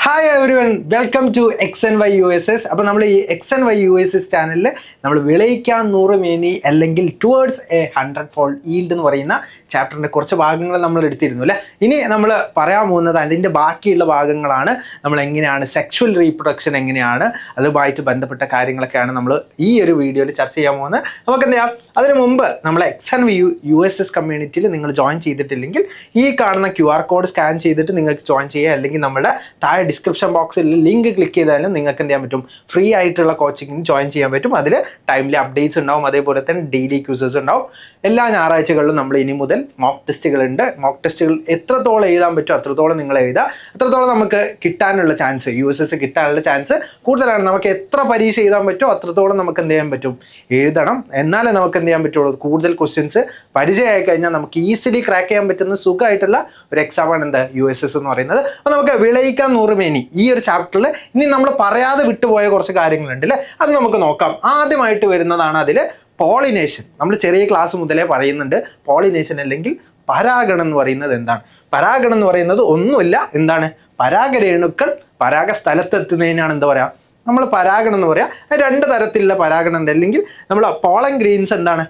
Hi everyone, welcome to X and Y U S S. അപ്പോൾ നമ്മൾ ഈ X and Y U S S ചാനലിൽ നമ്മൾ വിളയിക്കാൻ 100 മേനി അല്ലെങ്കിൽ ടുവേർഡ്സ് എ 100-fold ഈൽഡ് എന്ന് പറയുന്ന ചാപ്റ്ററിൻ്റെ കുറച്ച് ഭാഗങ്ങൾ നമ്മൾ എടുത്തിരുന്നു അല്ലേ. ഇനി നമ്മൾ പറയാൻ പോകുന്നത് അതിൻ്റെ ബാക്കിയുള്ള ഭാഗങ്ങളാണ്. നമ്മൾ എങ്ങനെയാണ് സെക്ഷുവൽ റീപ്രൊഡക്ഷൻ എങ്ങനെയാണ്, അതുമായിട്ട് ബന്ധപ്പെട്ട കാര്യങ്ങളൊക്കെയാണ് നമ്മൾ ഈ ഒരു വീഡിയോയിൽ ചർച്ച ചെയ്യാൻ പോകുന്നത്. നമുക്ക് എന്ത് ചെയ്യാം, അതിന് മുമ്പ് നമ്മൾ X and Y U S S കമ്മ്യൂണിറ്റിയിൽ നിങ്ങൾ ജോയിൻ ചെയ്തിട്ടില്ലെങ്കിൽ ഈ കാണുന്ന QR കോഡ് സ്കാൻ ചെയ്തിട്ട് നിങ്ങൾക്ക് ജോയിൻ ചെയ്യുക, അല്ലെങ്കിൽ നമ്മുടെ താഴെ ഡിസ്ക്രിപ്ഷൻ ബോക്സിൽ ലിങ്ക് ക്ലിക്ക് ചെയ്താലും നിങ്ങൾക്ക് എന്ത് ചെയ്യാൻ പറ്റും, ഫ്രീ ആയിട്ടുള്ള കോച്ചിങ്ങിന് ജോയിൻ ചെയ്യാൻ പറ്റും. അതിൽ ടൈംലി അപ്ഡേറ്റ്സ് ഉണ്ടാവും, അതേപോലെ തന്നെ ഡെയിലി ക്യൂസസ് ഉണ്ടാവും. എല്ലാ ഞായറാഴ്ചകളിലും നമ്മൾ ഇനി മുതൽ മോക്ക് ടെസ്റ്റുകളുണ്ട്. മോക്ക് ടെസ്റ്റുകൾ എത്രത്തോളം എഴുതാൻ പറ്റും അത്രത്തോളം നിങ്ങൾ എഴുതുക, അത്രത്തോളം നമുക്ക് കിട്ടാനുള്ള ചാൻസ്, USS കിട്ടാനുള്ള ചാൻസ് കൂടുതലാണ്. നമുക്ക് എത്ര പരീക്ഷ എഴുതാൻ പറ്റുമോ അത്രത്തോളം നമുക്ക് എന്ത് ചെയ്യാൻ പറ്റും, എഴുതണം. എന്നാലേ നമുക്ക് എന്ത് ചെയ്യാൻ പറ്റുള്ളൂ, കൂടുതൽ ക്വസ്റ്റ്യൻസ് പരിചയമായി കഴിഞ്ഞാൽ നമുക്ക് ഈസിലി ക്രാക്ക് ചെയ്യാൻ പറ്റുന്ന സുഖമായിട്ടുള്ള ഒരു എക്സാമാണ് എന്ത് USS എന്ന് പറയുന്നത്. അപ്പോൾ നമുക്ക് വിളയിക്കാൻ 100 മേനി ഈ ഒരു ചാപ്റ്ററിൽ ഇനി നമ്മൾ പറയാതെ വിട്ടുപോയ കുറച്ച് കാര്യങ്ങളുണ്ട് അല്ലേ, അത് നമുക്ക് നോക്കാം. ആദ്യമായിട്ട് വരുന്നതാണ് അതിൽ പോളിനേഷൻ. നമ്മൾ ചെറിയ ക്ലാസ് മുതലേ പറയുന്നുണ്ട് പോളിനേഷൻ അല്ലെങ്കിൽ പരാഗണം എന്ന് പറയുന്നത് എന്താണ്. പരാഗണം എന്ന് പറയുന്നത് ഒന്നുമില്ല, എന്താണ്, പരാഗരേണുക്കൾ പരാഗ സ്ഥലത്തെത്തുന്നതിനാണ് എന്താ പറയുക, നമ്മൾ പരാഗണം എന്ന് പറയുക. 2 തരത്തിലുള്ള പരാഗണം ഉണ്ട്. അല്ലെങ്കിൽ നമ്മൾ പോളൻ ഗ്രെയിൻസ് എന്താണ്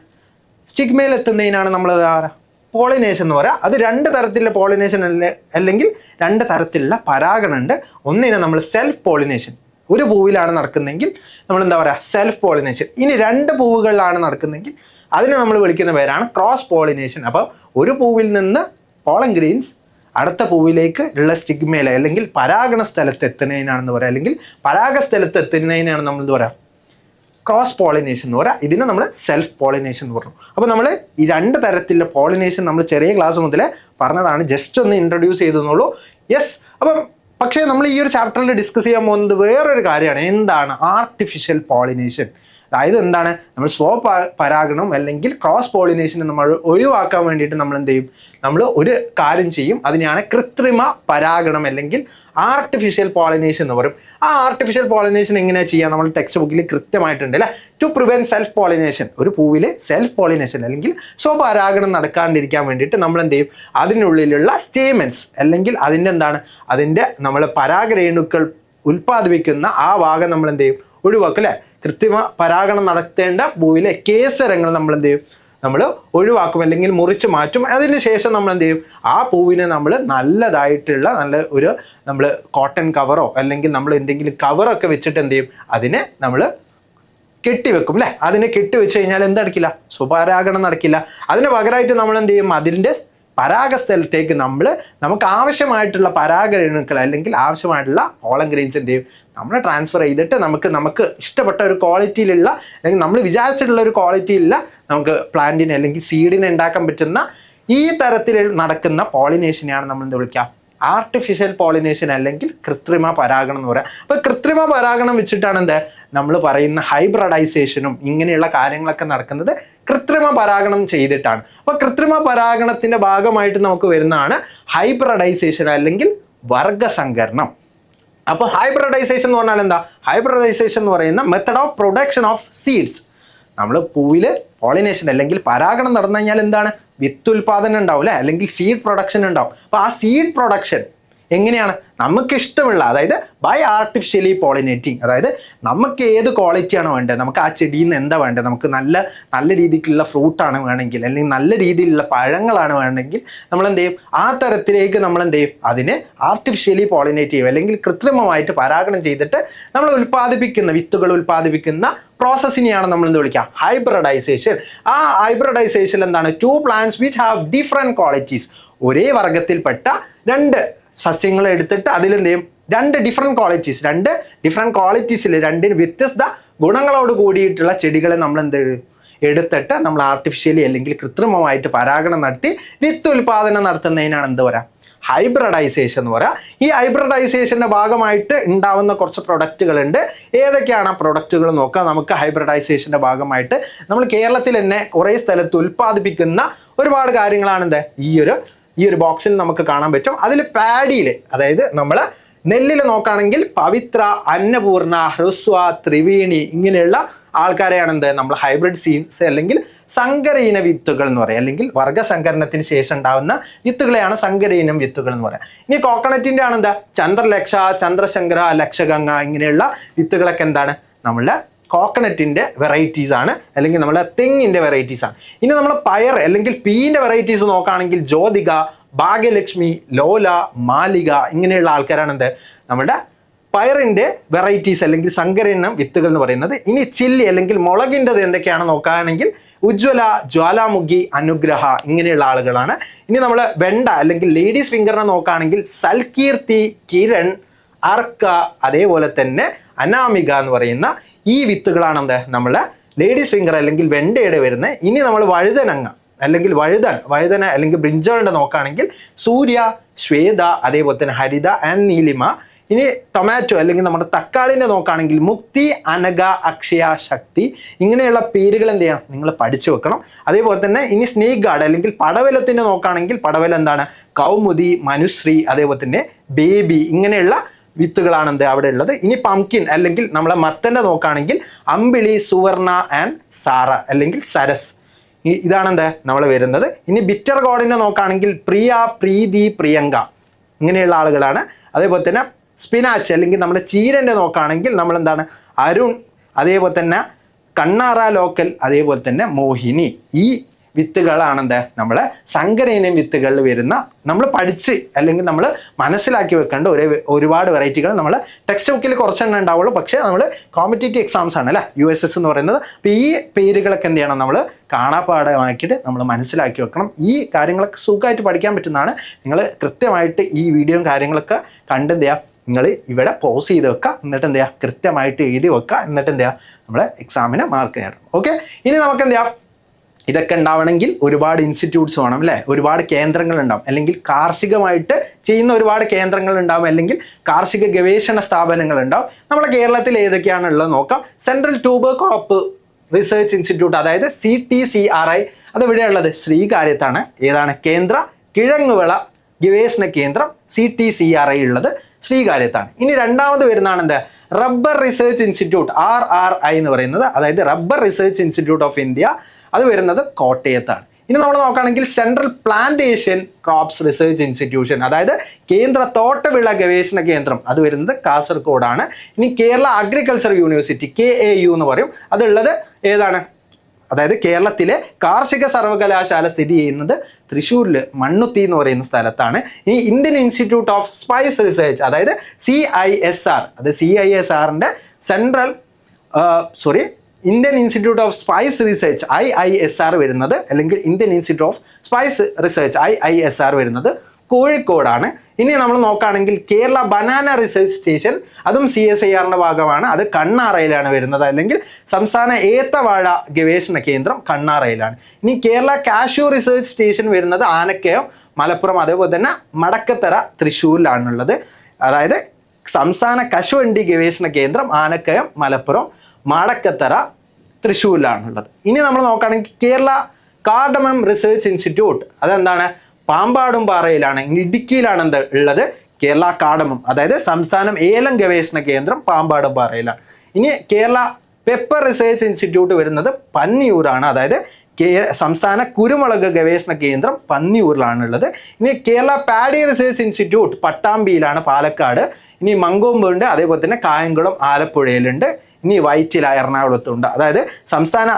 സ്റ്റിഗ്മയിൽ എത്തുന്നതിനാണ് നമ്മൾ എന്താ പറയുക, പോളിനേഷൻ എന്ന് പറയുക. അത് 2 തരത്തിലുള്ള പോളിനേഷൻ അല്ലെങ്കിൽ 2 തരത്തിലുള്ള പരാഗണം ഉണ്ട്. ഒന്നിനെ നമ്മൾ സെൽഫ് പോളിനേഷൻ, ഒരു പൂവിലാണ് നടക്കുന്നതെങ്കിൽ നമ്മൾ എന്താ പറയുക, സെൽഫ് പോളിനേഷൻ. ഇനി 2 പൂവുകളിലാണ് നടക്കുന്നതെങ്കിൽ അതിനെ നമ്മൾ വിളിക്കുന്ന പേരാണ് ക്രോസ് പോളിനേഷൻ. അപ്പോൾ ഒരു പൂവിൽ നിന്ന് പോളൻ ഗ്രെയിൻസ് അടുത്ത പൂവിലേക്ക് ഉള്ള സ്റ്റിഗ്മയിൽ അല്ലെങ്കിൽ പരാഗണ സ്ഥലത്ത് എത്തുന്നതിനാണെന്ന് പറയാം, അല്ലെങ്കിൽ പരാഗ സ്ഥലത്ത് എത്തുന്നതിനാണ് നമ്മൾ എന്താ പറയുക, ക്രോസ് പോളിനേഷൻ എന്ന് പറയാം. ഇതിനെ നമ്മൾ സെൽഫ് പോളിനേഷൻ എന്ന് പറഞ്ഞു. അപ്പോൾ നമ്മൾ ഈ 2 തരത്തിലുള്ള പോളിനേഷൻ നമ്മൾ ചെറിയ ക്ലാസ് മുതലേ പറഞ്ഞതാണ്, ജസ്റ്റ് ഒന്ന് ഇൻട്രൊഡ്യൂസ് ചെയ്തെന്നുള്ളൂ. യെസ്. അപ്പം പക്ഷേ നമ്മൾ ഈ ഒരു ചാപ്റ്ററിൽ ഡിസ്കസ് ചെയ്യാൻ പോകുന്നത് വേറൊരു കാര്യമാണ്. എന്താണ് ആർട്ടിഫിഷ്യൽ പോളിനേഷൻ? അതായത് എന്താണ്, നമ്മൾ പരാഗണം അല്ലെങ്കിൽ ക്രോസ് പോളിനേഷൻ നമ്മൾ ഒഴിവാക്കാൻ വേണ്ടിയിട്ട് നമ്മൾ എന്ത് ചെയ്യും, നമ്മൾ ഒരു കാര്യം ചെയ്യും. അതിനെയാണ് കൃത്രിമ പരാഗണം അല്ലെങ്കിൽ ആർട്ടിഫിഷ്യൽ പോളിനേഷൻ എന്ന് പറയും. ആ ആർട്ടിഫിഷ്യൽ പോളിനേഷൻ എങ്ങനെയാണ് ചെയ്യുക, നമ്മൾ ടെക്സ്റ്റ് ബുക്കിൽ കൃത്യമായിട്ടുണ്ട് അല്ലേ. ടു പ്രിവെൻറ്റ് സെൽഫ് പോളിനേഷൻ, ഒരു പൂവിൽ സെൽഫ് പോളിനേഷൻ അല്ലെങ്കിൽ സ്വപരാഗണം നടക്കാണ്ടിരിക്കാൻ വേണ്ടിയിട്ട് നമ്മൾ എന്ത് ചെയ്യും, അതിനുള്ളിലുള്ള സ്റ്റേമെൻസ് അല്ലെങ്കിൽ അതിൻ്റെ എന്താണ്, അതിൻ്റെ നമ്മൾ പരാഗരേണുക്കൾ ഉൽപ്പാദിപ്പിക്കുന്ന ആ ഭാഗം നമ്മൾ എന്ത് ചെയ്യും, ഒഴിവാക്കും അല്ലേ. കൃത്രിമ പരാഗണം നടത്തേണ്ട പൂവിലെ കേസരങ്ങൾ നമ്മൾ എന്ത് ചെയ്യും, നമ്മൾ ഒഴിവാക്കും അല്ലെങ്കിൽ മുറിച്ച് മാറ്റും. അതിന് ശേഷം നമ്മൾ എന്ത് ചെയ്യും, ആ പൂവിനെ നമ്മൾ നല്ലതായിട്ടുള്ള ഒരു നമ്മൾ കോട്ടൺ കവറോ അല്ലെങ്കിൽ നമ്മൾ എന്തെങ്കിലും കവറൊക്കെ വെച്ചിട്ട് എന്ത് ചെയ്യും, അതിനെ നമ്മൾ കെട്ടിവെക്കും അല്ലേ. അതിനെ കെട്ടിവെച്ച് കഴിഞ്ഞാൽ എന്ത് നടക്കില്ല, സ്വപരാഗണം നടക്കില്ല. അതിന് പകരമായിട്ട് നമ്മൾ എന്ത് ചെയ്യും, അതിൻ്റെ പരാഗസ്ഥലത്തേക്ക് നമുക്ക് ആവശ്യമായിട്ടുള്ള പരാഗരേണുക്കൾ അല്ലെങ്കിൽ ആവശ്യമായിട്ടുള്ള പോളൻ ഗ്രെയിൻസ് എന്ത് ചെയ്യും, നമ്മൾ ട്രാൻസ്ഫർ ചെയ്തിട്ട് നമുക്ക് ഇഷ്ടപ്പെട്ട ഒരു ക്വാളിറ്റിയിലുള്ള അല്ലെങ്കിൽ നമ്മൾ വിചാരിച്ചിട്ടുള്ള ഒരു ക്വാളിറ്റിയിലുള്ള നമുക്ക് പ്ലാന്റിനെ അല്ലെങ്കിൽ സീഡിനെ ഉണ്ടാക്കാൻ പറ്റുന്ന ഈ തരത്തിൽ നടക്കുന്ന പോളിനേഷനെയാണ് നമ്മൾ എന്ത് വിളിക്കുക, ആർട്ടിഫിഷ്യൽ പോളിനേഷൻ അല്ലെങ്കിൽ കൃത്രിമ പരാഗണം എന്ന് പറയാം. അപ്പോൾ കൃത്രിമ പരാഗണം വെച്ചിട്ടാണ് എന്ത് നമ്മൾ പറയുന്ന ഹൈബ്രിഡൈസേഷനും ഇങ്ങനെയുള്ള കാര്യങ്ങളൊക്കെ നടക്കുന്നത് കൃത്രിമ പരാഗണം ചെയ്തിട്ടാണ്. അപ്പോൾ കൃത്രിമ പരാഗണത്തിൻ്റെ ഭാഗമായിട്ട് നമുക്ക് വരുന്നതാണ് ഹൈബ്രിഡൈസേഷൻ അല്ലെങ്കിൽ വർഗസങ്കരണം. അപ്പോൾ ഹൈബ്രിഡൈസേഷൻ എന്ന് പറഞ്ഞാൽ എന്താ, ഹൈബ്രിഡൈസേഷൻ എന്ന് പറയുന്ന method of production of seeds. നമ്മൾ പൂവിൽ പോളിനേഷൻ അല്ലെങ്കിൽ പരാഗണം നടന്നു കഴിഞ്ഞാൽ എന്താണ്, വിത്തുൽപാദനം ഉണ്ടാവും അല്ലേ, അല്ലെങ്കിൽ സീഡ് പ്രൊഡക്ഷൻ ഉണ്ടാവും. അപ്പോൾ ആ സീഡ് പ്രൊഡക്ഷൻ എങ്ങനെയാണ്, നമുക്കിഷ്ടമുള്ള, അതായത് ബൈ ആർട്ടിഫിഷ്യലി പോളിനേറ്റിംഗ്, അതായത് നമുക്ക് ഏത് ക്വാളിറ്റിയാണ് വേണ്ടത്, നമുക്ക് ആ ചെടിയിൽ നിന്ന് എന്താ വേണ്ടത്, നമുക്ക് നല്ല രീതിക്കുള്ള ഫ്രൂട്ടാണ് വേണമെങ്കിൽ അല്ലെങ്കിൽ നല്ല രീതിയിലുള്ള പഴങ്ങളാണ് വേണമെങ്കിൽ നമ്മൾ എന്ത് ചെയ്യും, ആ തരത്തിലേക്ക് നമ്മൾ എന്ത് ചെയ്യും, അതിനെ ആർട്ടിഫിഷ്യലി പോളിനേറ്റ് ചെയ്യും അല്ലെങ്കിൽ കൃത്രിമമായിട്ട് പരാഗണം ചെയ്തിട്ട് നമ്മൾ വിത്തുകൾ ഉൽപ്പാദിപ്പിക്കുന്ന പ്രോസസ്സിനെയാണ് നമ്മൾ എന്ത് വിളിക്കുക, ഹൈബ്രിഡൈസേഷൻ. ആ ഹൈബ്രിഡൈസേഷൻ എന്താണ്, 2 plants which have different qualities, ഒരേ വർഗത്തിൽപ്പെട്ട 2 സസ്യങ്ങൾ എടുത്തിട്ട് അതിലെന്ത് ചെയ്യും, 2 ഡിഫറെൻറ്റ് ക്വാളിറ്റീസിൽ 2 വ്യത്യസ്ത ഗുണങ്ങളോട് കൂടിയിട്ടുള്ള ചെടികളെ നമ്മൾ എടുത്തിട്ട് നമ്മൾ ആർട്ടിഫിഷ്യലി അല്ലെങ്കിൽ കൃത്രിമമായിട്ട് പരാഗണം നടത്തി വിത്തുൽപാദനം നടത്തുന്നതിനാണ് എന്ത് പറയുക, ഹൈബ്രിഡൈസേഷൻ എന്ന് പറയാം. ഈ ഹൈബ്രിഡൈസേഷൻ്റെ ഭാഗമായിട്ട് ഉണ്ടാവുന്ന കുറച്ച് പ്രൊഡക്റ്റുകളുണ്ട്. ഏതൊക്കെയാണ് ആ പ്രൊഡക്റ്റുകൾ നോക്കാം നമുക്ക്. ഹൈബ്രിഡൈസേഷൻ്റെ ഭാഗമായിട്ട് നമ്മൾ കേരളത്തിൽ തന്നെ കുറേ സ്ഥലത്ത് ഉൽപ്പാദിപ്പിക്കുന്ന ഒരുപാട് കാര്യങ്ങളാണ് എന്ത് ഈ ഒരു ബോക്സിൽ നമുക്ക് കാണാൻ പറ്റും. അതിൽ പാഡിയിൽ, അതായത് നമ്മൾ നെല്ലിൽ നോക്കുകയാണെങ്കിൽ പവിത്ര, അന്നപൂർണ, ഹ്രസ്വ, ത്രിവേണി ഇങ്ങനെയുള്ള ആൾക്കാരെയാണ് എന്ത് നമ്മൾ ഹൈബ്രിഡ് സീഡ്സ് അല്ലെങ്കിൽ സങ്കര ഇന വിത്തുകൾ എന്ന് പറയാം, അല്ലെങ്കിൽ വർഗ്ഗസങ്കരണത്തിന് ശേഷം ഉണ്ടാവുന്ന വിത്തുകളെയാണ് സങ്കര ഇനം വിത്തുകൾ എന്ന് പറയാം. ഇനി കോക്കനറ്റിന്റെ ആണ് എന്താ, ചന്ദ്രലക്ഷ, ചന്ദ്രശങ്കര, ലക്ഷഗംഗ ഇങ്ങനെയുള്ള വിത്തുകളൊക്കെ എന്താണ് നമ്മളുടെ കോക്കനറ്റിന്റെ വെറൈറ്റീസ് ആണ്, അല്ലെങ്കിൽ നമ്മുടെ തെങ്ങിന്റെ വെറൈറ്റീസ് ആണ്. ഇനി നമ്മൾ പയർ അല്ലെങ്കിൽ പീന്റെ വെറൈറ്റീസ് നോക്കുകയാണെങ്കിൽ ജ്യോതിക, ഭാഗ്യലക്ഷ്മി, ലോല, മാലിക ഇങ്ങനെയുള്ള ആൾക്കാരാണ് എന്ത് നമ്മുടെ പയറിന്റെ വെറൈറ്റീസ് അല്ലെങ്കിൽ സങ്കരയിനം വിത്തുകൾ എന്ന് പറയുന്നത്. ഇനി ചില്ലി അല്ലെങ്കിൽ മുളകിൻ്റെത് എന്തൊക്കെയാണ് നോക്കുകയാണെങ്കിൽ ഉജ്ജ്വല, ജ്വാലാമുഖി, അനുഗ്രഹ ഇങ്ങനെയുള്ള ആളുകളാണ്. ഇനി നമ്മൾ വെണ്ട അല്ലെങ്കിൽ ലേഡീസ് ഫിംഗറിനെ നോക്കുകയാണെങ്കിൽ സൽകീർത്തി, കിരൺ, അർക്ക, അതേപോലെ തന്നെ അനാമിക എന്ന് പറയുന്ന ഈ വിത്തുകളാണ് എന്ത് നമ്മളെ ലേഡീസ് ഫിംഗർ അല്ലെങ്കിൽ വെണ്ടയുടെ വരുന്നത്. ഇനി നമ്മൾ വഴുതനങ്ങ അല്ലെങ്കിൽ വഴുതന അല്ലെങ്കിൽ ബ്രിഞ്ചോളിന്റെ നോക്കുകയാണെങ്കിൽ സൂര്യ, ശ്വേത, അതേപോലെ തന്നെ ഹരിത ആൻഡ് നീലിമ. ഇനി ടൊമാറ്റോ അല്ലെങ്കിൽ നമ്മുടെ തക്കാളിനെ നോക്കുകയാണെങ്കിൽ മുക്തി, അനഘ, അക്ഷയ, ശക്തി ഇങ്ങനെയുള്ള പേരുകൾ എന്ത് ചെയ്യണം നിങ്ങൾ പഠിച്ചു വെക്കണം. അതേപോലെ തന്നെ ഇനി സ്നേക് ഗാർഡ് അല്ലെങ്കിൽ പടവലത്തിൻ്റെ നോക്കുകയാണെങ്കിൽ പടവലം എന്താണ് കൗമുദി, മനുശ്രീ, അതേപോലെ തന്നെ ബേബി ഇങ്ങനെയുള്ള വിത്തുകളാണ് എന്ത് അവിടെ ഉള്ളത്. ഇനി പംകിൻ അല്ലെങ്കിൽ നമ്മളെ മത്തൻ്റെ നോക്കുകയാണെങ്കിൽ അമ്പിളി, സുവർണ ആൻഡ് സാറ അല്ലെങ്കിൽ സരസ് ഇതാണ് എന്ത് നമ്മൾ വരുന്നത്. ഇനി ബിറ്റർ ഗോഡിനെ നോക്കുകയാണെങ്കിൽ പ്രിയ, പ്രീതി, പ്രിയങ്ക ഇങ്ങനെയുള്ള ആളുകളാണ്. അതേപോലെ തന്നെ സ്പിനാച്ച് അല്ലെങ്കിൽ നമ്മുടെ ചീരൻ്റെ നോക്കുകയാണെങ്കിൽ നമ്മൾ എന്താണ് അരുൺ, അതേപോലെ തന്നെ കണ്ണാറ ലോക്കൽ, അതേപോലെ തന്നെ മോഹിനി. ഈ വിത്തുകളാണെന്ത് നമ്മളെ സങ്കരയിനം വിത്തുകളിൽ വരുന്ന നമ്മൾ പഠിച്ച് അല്ലെങ്കിൽ നമ്മൾ മനസ്സിലാക്കി വെക്കേണ്ട ഒരുപാട് വെറൈറ്റികൾ നമ്മൾ ടെക്സ്റ്റ് ബുക്കിൽ കുറച്ചെണ്ണം ഉണ്ടാവുള്ളൂ. പക്ഷേ നമ്മൾ കോമ്പറ്റേറ്റീവ് എക്സാംസ് ആണ് അല്ലേ USS എന്ന് പറയുന്നത്. അപ്പോൾ ഈ പേരുകളൊക്കെ എന്ത് ചെയ്യണം നമ്മൾ കാണാപ്പാഠമാക്കിയിട്ട് നമ്മൾ മനസ്സിലാക്കി വെക്കണം. ഈ കാര്യങ്ങളൊക്കെ സുഖമായിട്ട് പഠിക്കാൻ പറ്റുന്നതാണ്. നിങ്ങൾ കൃത്യമായിട്ട് ഈ വീഡിയോയും കാര്യങ്ങളൊക്കെ കണ്ട് എന്ത് ചെയ്യുക നിങ്ങൾ ഇവിടെ പോസ് ചെയ്ത് വെക്കുക, എന്നിട്ട് എന്ത് ചെയ്യുക കൃത്യമായിട്ട് എഴുതി വെക്കുക, എന്നിട്ട് എന്ത് ചെയ്യുക നമ്മൾ എക്സാമിന് മാർക്ക് നേടണം. ഓക്കെ, ഇനി നമുക്ക് എന്ത് ചെയ്യാം ഇതൊക്കെ ഉണ്ടാവണമെങ്കിൽ ഒരുപാട് ഇൻസ്റ്റിറ്റ്യൂട്ട്സ് വേണം അല്ലേ, ഒരുപാട് കേന്ദ്രങ്ങൾ ഉണ്ടാവും, അല്ലെങ്കിൽ കാർഷികമായിട്ട് ചെയ്യുന്ന ഒരുപാട് കേന്ദ്രങ്ങൾ ഉണ്ടാവും, അല്ലെങ്കിൽ കാർഷിക ഗവേഷണ സ്ഥാപനങ്ങൾ ഉണ്ടാവും. നമ്മുടെ കേരളത്തിൽ ഏതൊക്കെയാണുള്ളത് നോക്കാം. Central tuber crop research institute അതായത് CTCRI അത് എവിടെയുള്ളത് ശ്രീകാര്യത്താണ്. ഏതാണ് കേന്ദ്ര കിഴങ്ങുവിള ഗവേഷണ കേന്ദ്രം CTCRI ഉള്ളത് ശ്രീകാര്യത്താണ്. ഇനി രണ്ടാമത് വരുന്നതാണ് എന്ത് റബ്ബർ റിസർച്ച് ഇൻസ്റ്റിറ്റ്യൂട്ട് RRI എന്ന് പറയുന്നത്, അതായത് rubber research institute of India അത് വരുന്നത് കോട്ടയത്താണ്. ഇനി നമ്മൾ നോക്കുകയാണെങ്കിൽ central plantation crops research institution അതായത് കേന്ദ്ര തോട്ടവിള ഗവേഷണ കേന്ദ്രം അത് വരുന്നത് കാസർഗോഡാണ്. ഇനി കേരള അഗ്രികൾച്ചർ യൂണിവേഴ്സിറ്റി KAU എന്ന് പറയും, അതുള്ളത് ഏതാണ് അതായത് കേരളത്തിലെ കാർഷിക സർവകലാശാല സ്ഥിതി ചെയ്യുന്നത് തൃശ്ശൂരിൽ മണ്ണുത്തി എന്ന് പറയുന്ന സ്ഥലത്താണ്. ഇനി Indian Institute of Spice Research അതായത് CISR അത് CISRന്റെ Indian Institute of Spice Research IISR വരുന്നത്, അല്ലെങ്കിൽ Indian Institute of Spice Research IISR വരുന്നത് കോഴിക്കോടാണ്. ഇനി നമ്മൾ നോക്കുകയാണെങ്കിൽ കേരള ബനാന റിസർച്ച് സ്റ്റേഷൻ അതും CSIRന്റെ ഭാഗമാണ്, അത് കണ്ണാറയിലാണ് വരുന്നത്, അല്ലെങ്കിൽ സംസ്ഥാന ഏത്തവാഴ ഗവേഷണ കേന്ദ്രം കണ്ണാറയിലാണ്. ഇനി കേരള കാഷ്യൂ റിസർച്ച് സ്റ്റേഷൻ വരുന്നത് ആനക്കയം, മലപ്പുറം, അതേപോലെ തന്നെ മടക്കത്തറ തൃശ്ശൂരിലാണുള്ളത്. അതായത് സംസ്ഥാന കശുവണ്ടി ഗവേഷണ കേന്ദ്രം ആനക്കയം, മലപ്പുറം, മടക്കത്തറ തൃശ്ശൂരിലാണുള്ളത്. ഇനി നമ്മൾ നോക്കുകയാണെങ്കിൽ കേരള കാർഡമം റിസർച്ച് ഇൻസ്റ്റിറ്റ്യൂട്ട് അതെന്താണ് പാമ്പാടും പാറയിലാണ്. ഇടുക്കിയിലാണ് എന്ത് ഉള്ളത് കേരള കാർഡമം അതായത് സംസ്ഥാനം ഏലം ഗവേഷണ കേന്ദ്രം പാമ്പാടും പാറയിലാണ്. ഇനി കേരള പെപ്പർ റിസർച്ച് ഇൻസ്റ്റിറ്റ്യൂട്ട് വരുന്നത് പന്നിയൂരാണ്, അതായത് സംസ്ഥാന കുരുമുളക് ഗവേഷണ കേന്ദ്രം പന്നിയൂരിലാണുള്ളത്. ഇനി കേരള പാഡി റിസർച്ച് ഇൻസ്റ്റിറ്റ്യൂട്ട് പട്ടാമ്പിയിലാണ്, പാലക്കാട്. ഇനി മങ്കൊമ്പുണ്ട്, അതേപോലെ തന്നെ കായംകുളം ആലപ്പുഴയിലുണ്ട്. ഇനി വൈറ്റില എറണാകുളത്തുണ്ട്. അതായത് സംസ്ഥാന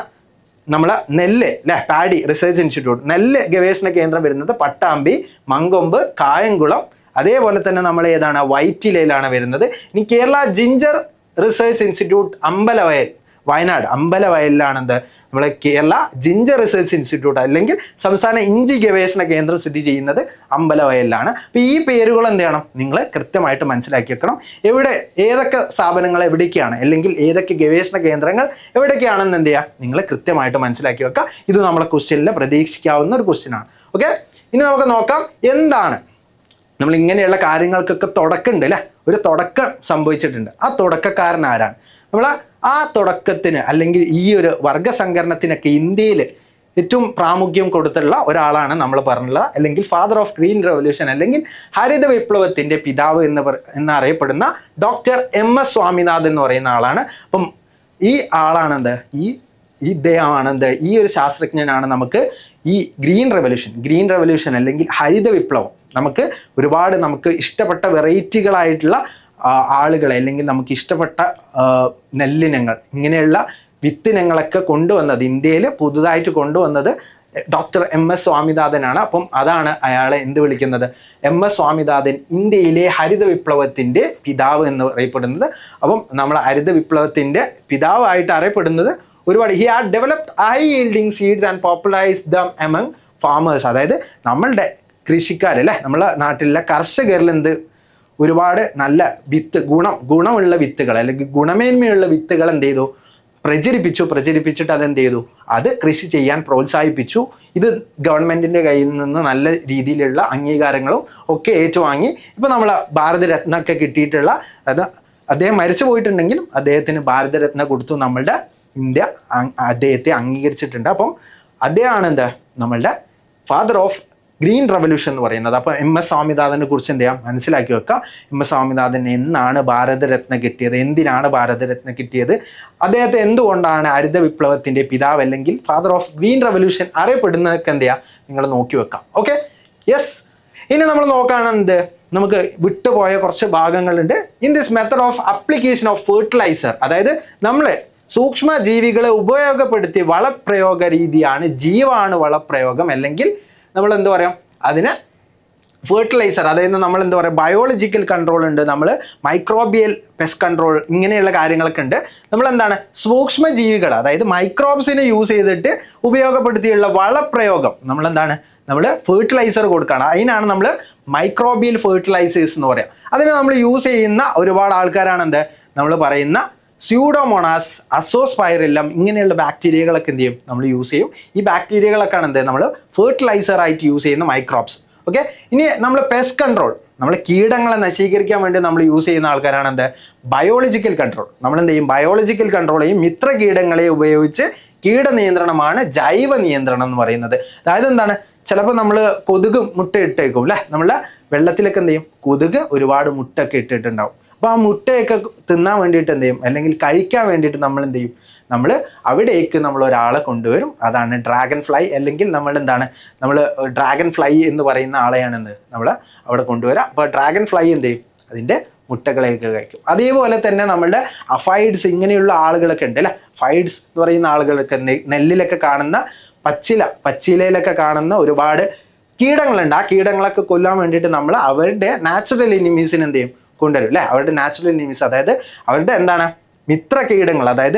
നമ്മളെ നെല്ല് അല്ലെ പാഡി റിസർച്ച് ഇൻസ്റ്റിറ്റ്യൂട്ട് നെല്ല് ഗവേഷണ കേന്ദ്രം വരുന്നത് പട്ടാമ്പി, മങ്കൊമ്പ്, കായംകുളം, അതേപോലെ തന്നെ നമ്മൾ ഏതാണ് വൈറ്റിലയിലാണ് വരുന്നത്. ഇനി Kerala Ginger Research Institute Ambalavayal, Wayanad അമ്പലവയലിലാണ് എന്ത് നമ്മളെ കേരള ജിഞ്ചർ റിസർച്ച് ഇൻസ്റ്റിറ്റ്യൂട്ട് അല്ലെങ്കിൽ സംസ്ഥാന ഇഞ്ചി ഗവേഷണ കേന്ദ്രം സ്ഥിതി ചെയ്യുന്നത് അമ്പലവയലിലാണ്. അപ്പോൾ ഈ പേരുകൾ എന്ത് ചെയ്യണം നിങ്ങൾ കൃത്യമായിട്ട് മനസ്സിലാക്കി വെക്കണം. എവിടെ ഏതൊക്കെ സ്ഥാപനങ്ങൾ എവിടേക്കാണ് അല്ലെങ്കിൽ ഏതൊക്കെ ഗവേഷണ കേന്ദ്രങ്ങൾ എവിടേക്കാണെന്ന് എന്ത് ചെയ്യുക നിങ്ങൾ കൃത്യമായിട്ട് മനസ്സിലാക്കി വെക്കുക. ഇത് നമ്മളെ ക്വസ്റ്റ്യനിൽ പ്രതീക്ഷിക്കാവുന്ന ഒരു ക്വസ്റ്റ്യനാണ്. ഓക്കെ, ഇനി നമുക്ക് നോക്കാം എന്താണ് നമ്മൾ ഇങ്ങനെയുള്ള കാര്യങ്ങൾക്കൊക്കെ തുടക്കമുണ്ട് അല്ലേ, ഒരു തുടക്കം സംഭവിച്ചിട്ടുണ്ട്. ആ തുടക്കക്കാരൻ ആരാണ്? നമ്മൾ ആ തുടക്കത്തിന് അല്ലെങ്കിൽ ഈ ഒരു വർഗ്ഗസങ്കരണത്തിനൊക്കെ ഇന്ത്യയിൽ ഏറ്റവും പ്രാമുഖ്യം കൊടുത്തുള്ള ഒരാളാണ് നമ്മൾ പറഞ്ഞുള്ള അല്ലെങ്കിൽ ഫാദർ ഓഫ് ഗ്രീൻ റെവല്യൂഷൻ അല്ലെങ്കിൽ ഹരിത വിപ്ലവത്തിൻ്റെ പിതാവ് എന്നറിയപ്പെടുന്ന ഡോക്ടർ MS സ്വാമിനാഥൻ എന്ന് പറയുന്ന ആളാണ്. അപ്പം ഈ ആളാണെന്ത് ഈ ഇദ്ദേഹമാണ് എന്ത്, ഈ ഒരു ശാസ്ത്രജ്ഞനാണ് നമുക്ക് ഈ ഗ്രീൻ റെവല്യൂഷൻ അല്ലെങ്കിൽ ഹരിത വിപ്ലവം, നമുക്ക് ഇഷ്ടപ്പെട്ട വെറൈറ്റികളായിട്ടുള്ള ആളുകളെ അല്ലെങ്കിൽ നമുക്ക് ഇഷ്ടപ്പെട്ട നെല്ലിനങ്ങൾ, ഇങ്ങനെയുള്ള വിത്തിനങ്ങളൊക്കെ കൊണ്ടുവന്നത്, ഇന്ത്യയിൽ പുതുതായിട്ട് കൊണ്ടുവന്നത് ഡോക്ടർ MS സ്വാമിനാഥനാണ്. അപ്പം അതാണ് അയാളെ എന്ത് വിളിക്കുന്നത്, MS സ്വാമിനാഥൻ ഇന്ത്യയിലെ ഹരിത വിപ്ലവത്തിൻ്റെ പിതാവ് എന്ന് അറിയപ്പെടുന്നത്. അപ്പം നമ്മൾ ഹരിത വിപ്ലവത്തിൻ്റെ പിതാവായിട്ട് അറിയപ്പെടുന്നത് ഒരുപാട്, he had developed high yielding seeds and popularise dum among farmers. അതായത് നമ്മളുടെ കൃഷിക്കാരല്ലേ, നമ്മളെ നാട്ടിലെ കർഷകരിൽ ഒരുപാട് നല്ല ഗുണമുള്ള വിത്തുകൾ അല്ലെങ്കിൽ ഗുണമേന്മയുള്ള വിത്തുകൾ എന്ത് ചെയ്തു, പ്രചരിപ്പിച്ചിട്ട് അതെന്ത് ചെയ്തു, അത് കൃഷി ചെയ്യാൻ പ്രോത്സാഹിപ്പിച്ചു. ഇത് ഗവൺമെൻറ്റിൻ്റെ കയ്യിൽ നിന്ന് നല്ല രീതിയിലുള്ള അംഗീകാരങ്ങളും ഒക്കെ ഏറ്റുവാങ്ങി. ഇപ്പോൾ നമ്മൾ ഭാരതരത്ന ഒക്കെ കിട്ടിയിട്ടുള്ള, അത് അദ്ദേഹം മരിച്ചു പോയിട്ടുണ്ടെങ്കിലും അദ്ദേഹത്തിന് ഭാരതരത്ന കൊടുത്തു നമ്മളുടെ ഇന്ത്യ അദ്ദേഹത്തെ അംഗീകരിച്ചിട്ടുണ്ട്. അപ്പം അദ്ദേഹമാണ് എന്താ നമ്മളുടെ ഫാദർ ഓഫ് ഗ്രീൻ റെവല്യൂഷൻ എന്ന് പറയുന്നത്. അപ്പോൾ MS സ്വാമിനാഥനെ കുറിച്ച് എന്ത് ചെയ്യാം, മനസ്സിലാക്കി വെക്കുക. MS സ്വാമിനാഥൻ എന്നാണ് ഭാരതരത്ന കിട്ടിയത്, എന്തിനാണ് ഭാരതരത്ന കിട്ടിയത്, അദ്ദേഹത്തെ എന്തുകൊണ്ടാണ് ഹരിത വിപ്ലവത്തിൻ്റെ പിതാവ് അല്ലെങ്കിൽ ഫാദർ ഓഫ് ഗ്രീൻ റെവല്യൂഷൻ അറിയപ്പെടുന്നതൊക്കെ എന്ത് ചെയ്യുക, നിങ്ങൾ നോക്കി വെക്കാം. Okay, yes. ഇനി നമ്മൾ നോക്കുകയാണെന്ത്, നമുക്ക് വിട്ടുപോയ കുറച്ച് ഭാഗങ്ങളുണ്ട്. In this method of application of fertiliser, അതായത് നമ്മൾ സൂക്ഷ്മ ജീവികളെ ഉപയോഗപ്പെടുത്തി വളപ്രയോഗ രീതിയാണ് ജീവാണു വളപ്രയോഗം, അല്ലെങ്കിൽ നമ്മൾ എന്താ പറയാം അതിന് ഫെർട്ടിലൈസർ. അതായത് നമ്മൾ എന്താ പറയുക, ബയോളജിക്കൽ കൺട്രോൾ ഉണ്ട്, നമ്മൾ മൈക്രോബിയൽ പെസ്റ്റ് കൺട്രോൾ, ഇങ്ങനെയുള്ള കാര്യങ്ങളൊക്കെ ഉണ്ട്. നമ്മളെന്താണ് സൂക്ഷ്മ ജീവികൾ, അതായത് മൈക്രോബ്സിനെ യൂസ് ചെയ്തിട്ട് ഉപയോഗപ്പെടുത്തിയുള്ള വളപ്രയോഗം, നമ്മൾ ഫെർട്ടിലൈസർ കൊടുക്കുകയാണ്. അതിനാണ് നമ്മൾ മൈക്രോബിയൽ ഫെർട്ടിലൈസേഴ്സ് എന്ന് പറയാം. അതിന് നമ്മൾ യൂസ് ചെയ്യുന്ന ഒരുപാട് ആൾക്കാരാണ് നമ്മൾ പറയുന്ന സ്യൂഡോമോണാസ്, അസോസ്പൈറില്ലം, ഇങ്ങനെയുള്ള ബാക്ടീരിയകളൊക്കെ എന്ത് ചെയ്യും, നമ്മൾ യൂസ് ചെയ്യും. ഈ ബാക്ടീരിയകളൊക്കെയാണ് നമ്മൾ ഫെർട്ടിലൈസറായിട്ട് യൂസ് ചെയ്യുന്ന മൈക്രോബ്സ്. ഓക്കെ, ഇനി നമ്മൾ പെസ്റ്റ് കൺട്രോൾ, നമ്മൾ കീടങ്ങളെ നശീകരിക്കാൻ വേണ്ടി നമ്മൾ യൂസ് ചെയ്യുന്ന ആൾക്കാരാണ് ബയോളജിക്കൽ കൺട്രോൾ. നമ്മൾ എന്ത് ചെയ്യും, ബയോളജിക്കൽ കൺട്രോളെയും മിത്ര കീടങ്ങളെ ഉപയോഗിച്ച് കീട നിയന്ത്രണമാണ് ജൈവ നിയന്ത്രണം എന്ന് പറയുന്നത്. അതായത് എന്താണ്, ചിലപ്പോൾ നമ്മൾ കൊതുക് മുട്ട ഇട്ടേക്കും അല്ലേ, നമ്മളെ വെള്ളത്തിലൊക്കെ എന്ത് ചെയ്യും, കൊതുക് ഒരുപാട് മുട്ടൊക്കെ ഇട്ടിട്ടുണ്ടാവും. അപ്പോൾ ആ മുട്ടയൊക്കെ തിന്നാൻ വേണ്ടിയിട്ട് എന്ത് ചെയ്യും, അല്ലെങ്കിൽ കഴിക്കാൻ വേണ്ടിയിട്ട് നമ്മൾ എന്ത് ചെയ്യും, നമ്മൾ അവിടേക്ക് നമ്മൾ ഒരാളെ കൊണ്ടുവരും. അതാണ് ഡ്രാഗൺ ഫ്ലൈ, അല്ലെങ്കിൽ നമ്മൾ ഡ്രാഗൺ ഫ്ലൈ എന്ന് പറയുന്ന ആളെയാണെന്ന് നമ്മൾ അവിടെ കൊണ്ടുവരാം. അപ്പോൾ ഡ്രാഗൺ ഫ്ലൈ എന്ത് ചെയ്യും, അതിൻ്റെ മുട്ടകളെയൊക്കെ കഴിക്കും. അതേപോലെ തന്നെ നമ്മളുടെ അഫൈഡ്സ്, ഇങ്ങനെയുള്ള ആളുകളൊക്കെ ഉണ്ട് അല്ലേ. ഫൈഡ്സ് എന്ന് പറയുന്ന ആളുകളൊക്കെ നെല്ലിലൊക്കെ കാണുന്ന പച്ചിലയിലൊക്കെ കാണുന്ന ഒരുപാട് കീടങ്ങളുണ്ട്. ആ കീടങ്ങളൊക്കെ കൊല്ലാൻ വേണ്ടിയിട്ട് നമ്മൾ അവരുടെ നാച്ചുറൽ എനിമീസിന് എന്ത് ചെയ്യും, കൊണ്ടുവരും അല്ലേ. അവരുടെ നാച്ചുറൽ എനിമീസ്, അതായത് അവരുടെ മിത്ര കീടങ്ങൾ, അതായത്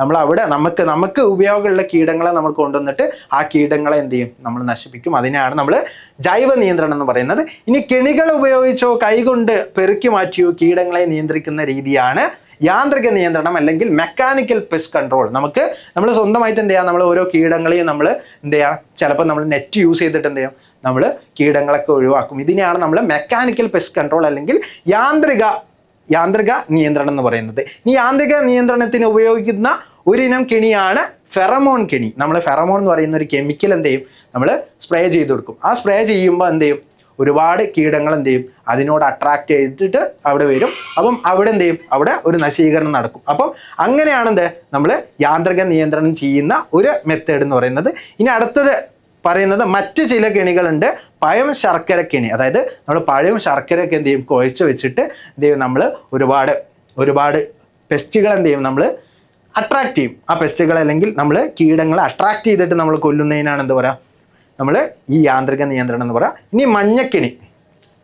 നമ്മൾ അവിടെ നമുക്ക് ഉപയോഗമുള്ള കീടങ്ങളെ നമ്മൾ കൊണ്ടുവന്നിട്ട് ആ കീടങ്ങളെ എന്ത് ചെയ്യും, നമ്മൾ നശിപ്പിക്കും. അതിനാണ് നമ്മൾ ജൈവ നിയന്ത്രണം എന്ന് പറയുന്നത്. ഇനി കെണികൾ ഉപയോഗിച്ചോ കൈകൊണ്ട് പെറുക്കി മാറ്റിയോ കീടങ്ങളെ നിയന്ത്രിക്കുന്ന രീതിയാണ് യാന്ത്രിക നിയന്ത്രണം, അല്ലെങ്കിൽ മെക്കാനിക്കൽ പെസ്റ്റ് കൺട്രോൾ. നമ്മൾ സ്വന്തമായിട്ട് എന്ത് ചെയ്യാം, നമ്മൾ ഓരോ കീടങ്ങളെയും നമ്മൾ എന്ത് ചെയ്യാം, ചിലപ്പോൾ നമ്മൾ നെറ്റ് യൂസ് ചെയ്തിട്ട് എന്ത് ചെയ്യും, നമ്മൾ കീടങ്ങളൊക്കെ ഒഴിവാക്കും. ഇതിനെയാണ് നമ്മൾ മെക്കാനിക്കൽ പെസ്റ്റ് കൺട്രോൾ അല്ലെങ്കിൽ യാന്ത്രിക നിയന്ത്രണം എന്ന് പറയുന്നത്. ഈ യാന്ത്രിക നിയന്ത്രണത്തിന് ഉപയോഗിക്കുന്ന ഒരിനം കെണിയാണ് ഫെറമോൺ കെണി. നമ്മൾ ഫെറമോൺ എന്ന് പറയുന്ന ഒരു കെമിക്കൽ എന്ത് ചെയ്യും, നമ്മൾ സ്പ്രേ ചെയ്ത് കൊടുക്കും. ആ സ്പ്രേ ചെയ്യുമ്പോൾ എന്ത് ചെയ്യും, ഒരുപാട് കീടങ്ങൾ എന്ത് ചെയ്യും, അതിനോട് അട്രാക്ട് ചെയ്തിട്ട് അവിടെ വരും. അപ്പം അവിടെ എന്ത് ചെയ്യും, അവിടെ ഒരു നശീകരണം നടക്കും. അപ്പം അങ്ങനെയാണ് നമ്മൾ യാന്ത്രിക നിയന്ത്രണം ചെയ്യുന്ന ഒരു മെത്തേഡ് എന്ന് പറയുന്നത്. ഇനി അടുത്തത് പറയുന്നത് മറ്റു ചില കെണികളുണ്ട്. പഴം ശർക്കര കെണി, അതായത് നമ്മൾ പഴവും ശർക്കരയൊക്കെ എന്ത് ചെയ്യും, കുഴച്ച് വെച്ചിട്ട് എന്ത് ചെയ്യും, നമ്മൾ ഒരുപാട് പെസ്റ്റുകൾ എന്ത് ചെയ്യും, നമ്മൾ അട്രാക്ട് ചെയ്യും. ആ പെസ്റ്റുകൾ അല്ലെങ്കിൽ നമ്മൾ കീടങ്ങളെ അട്രാക്ട് ചെയ്തിട്ട് നമ്മൾ കൊല്ലുന്നതിനാണ് എന്താ പറയുക, നമ്മൾ ഈ യാന്ത്രിക നിയന്ത്രണം എന്ന് പറയാം. ഇനി മഞ്ഞക്കെണി,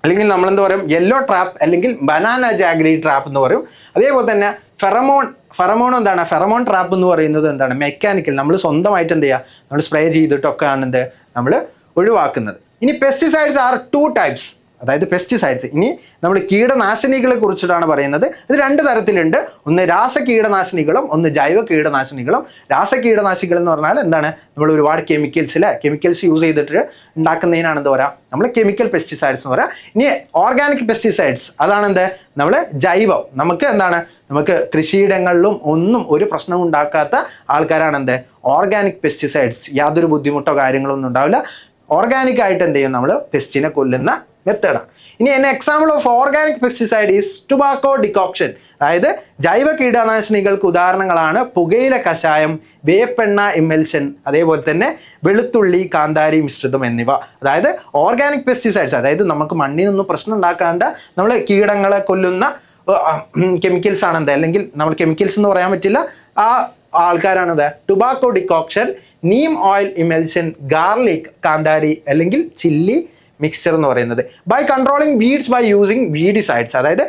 അല്ലെങ്കിൽ നമ്മളെന്താ പറയും, യെല്ലോ ട്രാപ്പ് അല്ലെങ്കിൽ ബനാന ജാഗ്രി ട്രാപ്പ് എന്ന് പറയും. അതേപോലെ തന്നെ ഫെറമോൺ എന്താണ്, ഫെറമോൺ ട്രാപ്പ് എന്ന് പറയുന്നത് എന്താണ്, മെക്കാനിക്കൽ, നമ്മൾ സ്വന്തമായിട്ട് എന്ത് ചെയ്യുക, നമ്മൾ സ്പ്രേ ചെയ്തിട്ടൊക്കെയാണ് നമ്മൾ ഒഴിവാക്കുന്നത്. ഇനി പെസ്റ്റിസൈഡ്സ് ആർ 2 ടൈപ്സ്, അതായത് പെസ്റ്റിസൈഡ്സ്. ഇനി നമ്മൾ കീടനാശിനികളെ കുറിച്ചിട്ടാണ് പറയുന്നത്. ഇത് 2 തരത്തിലുണ്ട്, ഒന്ന് രാസകീടനാശിനികളും ഒന്ന് ജൈവ കീടനാശിനികളും. രാസകീടനാശിനികൾ എന്ന് പറഞ്ഞാൽ എന്താണ്, നമ്മൾ ഒരുപാട് കെമിക്കൽസ് യൂസ് ചെയ്തിട്ട് ഉണ്ടാക്കുന്നതിനാണ് എന്താ പറയുക, നമ്മൾ കെമിക്കൽ പെസ്റ്റിസൈഡ്സ് എന്ന് പറയാം. ഇനി ഓർഗാനിക് പെസ്റ്റിസൈഡ്സ്, അതാണ് നമ്മൾ ജൈവം, നമുക്ക് കൃഷിയിടങ്ങളിലും ഒന്നും ഒരു പ്രശ്നവും ഉണ്ടാക്കാത്ത ആൾക്കാരാണ് ഓർഗാനിക് പെസ്റ്റിസൈഡ്സ്. യാതൊരു ബുദ്ധിമുട്ടോ കാര്യങ്ങളോ ഒന്നും ഉണ്ടാവില്ല. ഓർഗാനിക് ആയിട്ട് എന്ത് ചെയ്യും, നമ്മൾ പെസ്റ്റിനെ കൊല്ലുന്ന മെത്തേഡാണ്. ഇനി an example of organic pesticide is tobacco decoction. അതായത് ജൈവ കീടനാശിനികൾക്ക് ഉദാഹരണങ്ങളാണ് പുകയില കഷായം, വേപ്പെണ്ണ ഇമൽഷൻ, അതേപോലെ തന്നെ വെളുത്തുള്ളി കാന്താരി മിശ്രിതം എന്നിവ. അതായത് ഓർഗാനിക് പെസ്റ്റിസൈഡ്സ്, അതായത് നമുക്ക് മണ്ണിനൊന്നും പ്രശ്നം ഉണ്ടാക്കാണ്ട് നമ്മൾ കീടങ്ങളെ കൊല്ലുന്ന കെമിക്കൽസ് ആണ് എന്താ, അല്ലെങ്കിൽ നമ്മൾ കെമിക്കൽസ് എന്ന് പറയാൻ പറ്റില്ല, ആ ആൾക്കാരാണ് tobacco decoction, neem oil emulsion, garlic കാന്താരി അല്ലെങ്കിൽ ചില്ലി മിക്സ്ചർ എന്ന് പറയുന്നത്. By controlling weeds by using weedicides. അതായത്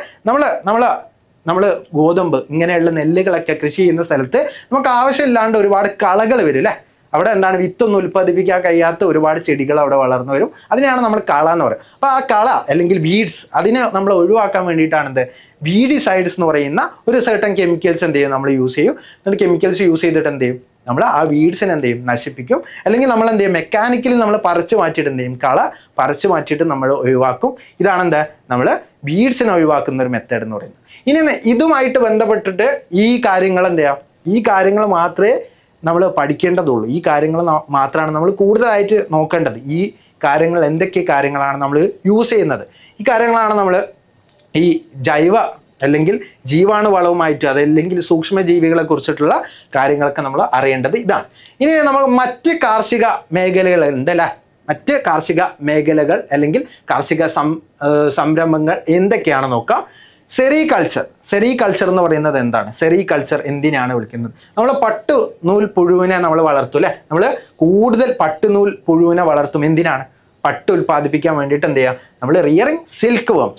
നമ്മൾ ഗോതമ്പ് ഇങ്ങനെയുള്ള നെല്ലുകളൊക്കെ കൃഷി ചെയ്യുന്ന സ്ഥലത്ത് നമുക്ക് ആവശ്യമില്ലാണ്ട് ഒരുപാട് കളകൾ വരും അല്ലേ. അവിടെ എന്താണ്, വിത്തൊന്നും ഉൽപ്പാദിപ്പിക്കാൻ കഴിയാത്ത ഒരുപാട് ചെടികൾ അവിടെ വളർന്നു വരും. അതിനെയാണ് നമ്മൾ കള എന്ന് പറയുന്നത്. അപ്പോൾ ആ കള അല്ലെങ്കിൽ വീഡ്സ് അതിനെ നമ്മൾ ഒഴിവാക്കാൻ വേണ്ടിയിട്ടാണ് എന്ത്, വീഡിസൈഡ്സ് എന്ന് പറയുന്ന ഒരു സർട്ടൺ കെമിക്കൽസ് എന്ത് ചെയ്യും നമ്മൾ യൂസ് ചെയ്യും. എന്നിട്ട് കെമിക്കൽസ് യൂസ് ചെയ്തിട്ട് എന്ത് ചെയ്യും, നമ്മൾ ആ വീഡ്സിനെ എന്ത് ചെയ്യും, നശിപ്പിക്കും. അല്ലെങ്കിൽ നമ്മൾ എന്ത് ചെയ്യും, മെക്കാനിക്കലി നമ്മൾ പറിച്ചു മാറ്റിയിട്ട് എന്ത് ചെയ്യും, കള പറിച്ചു മാറ്റിയിട്ട് നമ്മൾ ഒഴിവാക്കും. ഇതാണ് എന്താ, നമ്മൾ വീഡ്സിനെ ഒഴിവാക്കുന്ന ഒരു മെത്തേഡ് എന്ന് പറയുന്നത്. ഇനി ഇതുമായിട്ട് ബന്ധപ്പെട്ടിട്ട് ഈ കാര്യങ്ങൾ എന്ത് ചെയ്യാം, ഈ കാര്യങ്ങൾ മാത്രമേ നമ്മൾ പഠിക്കേണ്ടതുള്ളൂ. ഈ കാര്യങ്ങൾ മാത്രമാണ് നമ്മൾ കൂടുതലായിട്ട് നോക്കേണ്ടത്. ഈ കാര്യങ്ങൾ എന്തൊക്കെ കാര്യങ്ങളാണ് നമ്മൾ യൂസ് ചെയ്യുന്നത്, ഈ കാര്യങ്ങളാണ് നമ്മൾ ഈ ജൈവ അല്ലെങ്കിൽ ജീവാണു വളവുമായിട്ട്, അതല്ലെങ്കിൽ സൂക്ഷ്മജീവികളെ കുറിച്ചിട്ടുള്ള കാര്യങ്ങളൊക്കെ നമ്മൾ അറിയേണ്ടത് ഇതാണ്. ഇനി നമ്മൾ മറ്റ് കാർഷിക മേഖലകളുണ്ട് അല്ലേ, മറ്റ് കാർഷിക മേഖലകൾ അല്ലെങ്കിൽ കാർഷിക സംരംഭങ്ങൾ എന്തൊക്കെയാണ് നോക്കാം. സെറികൾച്ചർ എന്ന് പറയുന്നത് എന്താണ്? സെറികൾച്ചർ എന്തിനാണ് വിളിക്കുന്നത്? നമ്മൾ പട്ടു നൂൽ പുഴുവിനെ നമ്മൾ വളർത്തും അല്ലേ, നമ്മൾ കൂടുതൽ പട്ടുനൂൽ പുഴുവിനെ വളർത്തും. എന്തിനാണ്? പട്ട് ഉൽപ്പാദിപ്പിക്കാൻ വേണ്ടിയിട്ട് എന്ത് ചെയ്യുക, നമ്മൾ റിയറിങ്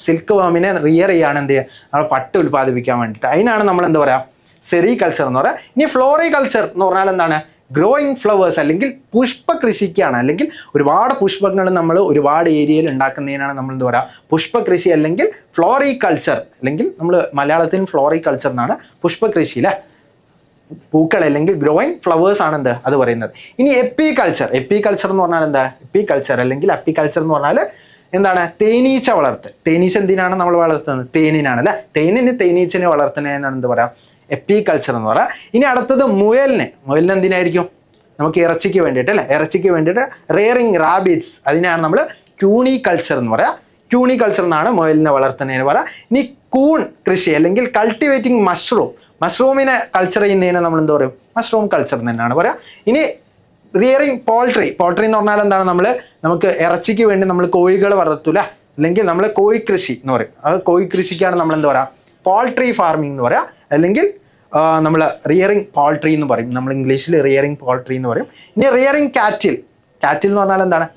സിൽക്ക് വേമിനെ റിയർ ചെയ്യാണ് എന്ത് ചെയ്യുക, നമ്മൾ പട്ട് ഉൽപ്പാദിപ്പിക്കാൻ വേണ്ടിയിട്ട്. അതിനാണ് നമ്മൾ എന്താ പറയുക, സെറികൾച്ചർ എന്ന് പറയുക. ഇനി ഫ്ലോറികൾച്ചർ എന്ന് പറഞ്ഞാൽ എന്താണ്? ഗ്രോയിങ് ഫ്ലവേഴ്സ് അല്ലെങ്കിൽ പുഷ്പ കൃഷിക്കാണ്, അല്ലെങ്കിൽ ഒരുപാട് പുഷ്പങ്ങൾ നമ്മൾ ഒരുപാട് ഏരിയയിൽ ഉണ്ടാക്കുന്നതിനാണ് നമ്മൾ എന്താ പറയുക, പുഷ്പകൃഷി അല്ലെങ്കിൽ ഫ്ലോറികൾച്ചർ, അല്ലെങ്കിൽ നമ്മൾ മലയാളത്തിൽ ഫ്ലോറികൾച്ചർ എന്നാണ് പുഷ്പകൃഷി അല്ലേ, പൂക്കൾ അല്ലെങ്കിൽ ഗ്രോയിങ് ഫ്ലവേഴ്സ് ആണ് എന്ത് അത് പറയുന്നത്. ഇനി എപ്പികൾച്ചർ എന്ന് പറഞ്ഞാൽ എന്താ, എപ്പികൾച്ചർ അല്ലെങ്കിൽ അപ്പികൾച്ചർ എന്ന് പറഞ്ഞാൽ എന്താണ്, തേനീച്ച വളർത്ത്. തേനീച്ച എന്തിനാണ് നമ്മൾ വളർത്തുന്നത്? തേനിനാണ് അല്ലെ. തേനീച്ചനെ വളർത്തുന്നതിനാണ് എന്ത് പറയാം, എപ്പികൾച്ചർ എന്ന് പറയാം. ഇനി അടുത്തത് മുയലിന് എന്തിനായിരിക്കും, നമുക്ക് ഇറച്ചിക്ക് വേണ്ടിയിട്ട് അല്ലേ, ഇറച്ചിക്ക് വേണ്ടിയിട്ട് റിയറിങ് റാബിറ്റ്സ്, അതിനാണ് നമ്മൾ ക്യൂണികൾച്ചർ എന്ന് പറയാം. ക്യൂണികൾച്ചർ എന്നാണ് മുയലിനെ വളർത്തുന്നതിന് പറയാം. ഇനി കൂൺ കൃഷി അല്ലെങ്കിൽ കൾട്ടിവേറ്റിംഗ് മഷ്റൂമിനെ കൾച്ചർ ചെയ്യുന്നതിനെ നമ്മൾ എന്താ പറയും, മഷ്റൂം കൾച്ചർ തന്നെയാണ് പറയാം. ഇനി റിയറിങ് പോൾട്രി എന്ന് പറഞ്ഞാൽ എന്താണ്, നമുക്ക് ഇറച്ചിക്ക് വേണ്ടി നമ്മൾ കോഴികൾ വളർത്തൂല, അല്ലെങ്കിൽ നമ്മൾ കോഴിക്കൃഷി എന്ന് പറയും. അത് കോഴിക്കൃഷിക്കാണ് നമ്മൾ എന്താ പറയുക, പോൾട്രി ഫാർമിംഗ് എന്ന് പറയാം, അല്ലെങ്കിൽ നമ്മൾ റിയറിങ് പോൾട്രി എന്ന് പറയും. നമ്മൾ ഇംഗ്ലീഷിൽ റിയറിങ് പോൾട്രി എന്ന് പറയും. ഇനി റിയറിങ് കാറ്റിൽ എന്ന് പറഞ്ഞാൽ എന്താണ്,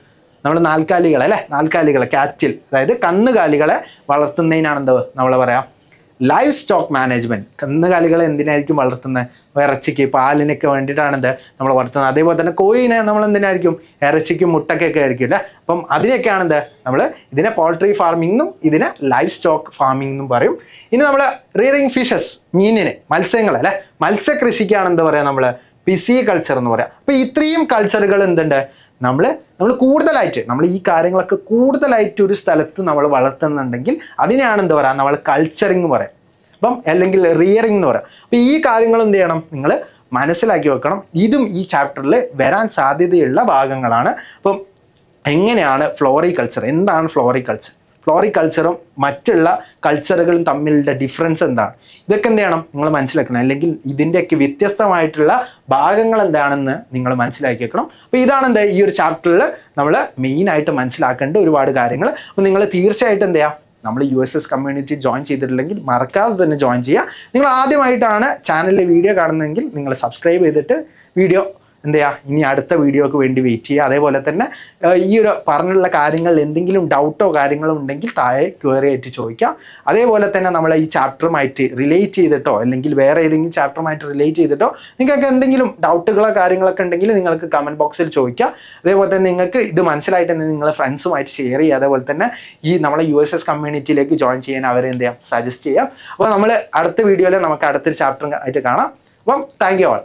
നമ്മൾ നാൽക്കാലികളെ കാറ്റിൽ, അതായത് കന്നുകാലികളെ വളർത്തുന്നതിനാണ് എന്താ നമ്മൾ പറയാം, ലൈവ് സ്റ്റോക്ക് മാനേജ്മെന്റ്. കന്നുകാലികളെ എന്തിനായിരിക്കും വളർത്തുന്നത്, ഇറച്ചിക്ക് പാലിനൊക്കെ വേണ്ടിയിട്ടാണ് എന്ത് നമ്മൾ വളർത്തുന്നത്. അതേപോലെ തന്നെ കോഴിനെ നമ്മൾ എന്തിനായിരിക്കും, ഇറച്ചിക്കും മുട്ടക്കൊക്കെ ആയിരിക്കും അല്ലേ. അപ്പം അതിനൊക്കെയാണ് എന്ത് നമ്മൾ ഇതിനെ പോൾട്രി ഫാർമിംഗ് എന്നും ഇതിനെ ലൈവ് സ്റ്റോക്ക് ഫാമിംഗ് എന്നും പറയും. ഇനി നമ്മൾ റിയറിങ് ഫിഷസ്, മത്സ്യങ്ങൾ അല്ലെ, മത്സ്യകൃഷിക്കാണ് എന്താ പറയുക, നമ്മൾ പിസികൾച്ചർ എന്ന് പറയാം. അപ്പൊ ഇത്രയും കൾച്ചറുകൾ എന്തുണ്ട്, നമ്മൾ കൂടുതലായിട്ട് നമ്മൾ ഈ കാര്യങ്ങളൊക്കെ കൂടുതലായിട്ട് ഒരു സ്ഥലത്ത് നമ്മൾ വളർത്തുന്നുണ്ടെങ്കിൽ അതിനെയാണ് എന്താ പറയുക, നമ്മൾ കൾച്ചറിങ് പറയാം. അപ്പം അല്ലെങ്കിൽ റിയറിങ് എന്ന് പറയാം. അപ്പം ഈ കാര്യങ്ങൾ എന്ത് ചെയ്യണം, നിങ്ങൾ മനസ്സിലാക്കി വെക്കണം. ഇതും ഈ ചാപ്റ്ററിൽ വരാൻ സാധ്യതയുള്ള ഭാഗങ്ങളാണ്. അപ്പം എങ്ങനെയാണ് ഫ്ലോറികൾച്ചർ, എന്താണ് ഫ്ലോറികൾച്ചറും മറ്റുള്ള കൾച്ചറുകളും തമ്മിലുള്ള ഡിഫറൻസ് എന്താണ്, ഇതൊക്കെ എന്ത് ചെയ്യണം നിങ്ങൾ മനസ്സിലാക്കണം. അല്ലെങ്കിൽ ഇതിൻ്റെയൊക്കെ വ്യത്യസ്തമായിട്ടുള്ള ഭാഗങ്ങൾ എന്താണെന്ന് നിങ്ങൾ മനസ്സിലാക്കി വെക്കണം. അപ്പോൾ ഇതാണ് എന്താ ഈ ഒരു ചാപ്റ്ററിൽ നമ്മൾ മെയിനായിട്ട് മനസ്സിലാക്കേണ്ട ഒരുപാട് കാര്യങ്ങൾ. അപ്പോൾ നിങ്ങൾ തീർച്ചയായിട്ടും എന്ത് ചെയ്യുക, നമ്മൾ USS കമ്മ്യൂണിറ്റി ജോയിൻ ചെയ്തിട്ടില്ലെങ്കിൽ മറക്കാതെ തന്നെ ജോയിൻ ചെയ്യുക. നിങ്ങൾ ആദ്യമായിട്ടാണ് ചാനലിലെ വീഡിയോ കാണുന്നതെങ്കിൽ നിങ്ങൾ സബ്സ്ക്രൈബ് ചെയ്തിട്ട് വീഡിയോ എന്ത് ചെയ്യുക, ഇനി അടുത്ത വീഡിയോക്ക് വേണ്ടി വെയിറ്റ് ചെയ്യുക. അതേപോലെ തന്നെ ഈ ഒരു പറഞ്ഞുള്ള കാര്യങ്ങളിൽ എന്തെങ്കിലും ഡൗട്ടോ കാര്യങ്ങളോ ഉണ്ടെങ്കിൽ താഴെ ക്വയറി ആയിട്ട് ചോദിക്കാം. അതേപോലെ തന്നെ നമ്മൾ ഈ ചാപ്റ്ററുമായിട്ട് റിലേറ്റ് ചെയ്തിട്ടോ അല്ലെങ്കിൽ വേറെ ഏതെങ്കിലും ചാപ്റ്ററുമായിട്ട് റിലേറ്റ് ചെയ്തിട്ടോ നിങ്ങൾക്ക് എന്തെങ്കിലും ഡൗട്ടുകളോ കാര്യങ്ങളൊക്കെ ഉണ്ടെങ്കിൽ നിങ്ങൾക്ക് കമൻറ്റ് ബോക്സിൽ ചോദിക്കാം. അതേപോലെ തന്നെ നിങ്ങൾക്ക് ഇത് മനസ്സിലായിട്ടുണ്ടെങ്കിൽ നിങ്ങളെ ഫ്രണ്ട്സുമായിട്ട് ഷെയർ ചെയ്യുക. അതേപോലെ തന്നെ ഈ നമ്മളെ USS കമ്മ്യൂണിറ്റിയിലേക്ക് ജോയിൻ ചെയ്യാൻ അവരെ എന്ത് ചെയ്യാം, സജസ്റ്റ് ചെയ്യാം. അപ്പോൾ നമ്മൾ അടുത്ത വീഡിയോയിൽ നമുക്ക് അടുത്തൊരു ചാപ്റ്റർ ആയിട്ട് കാണാം. അപ്പം താങ്ക് യു ആൾ.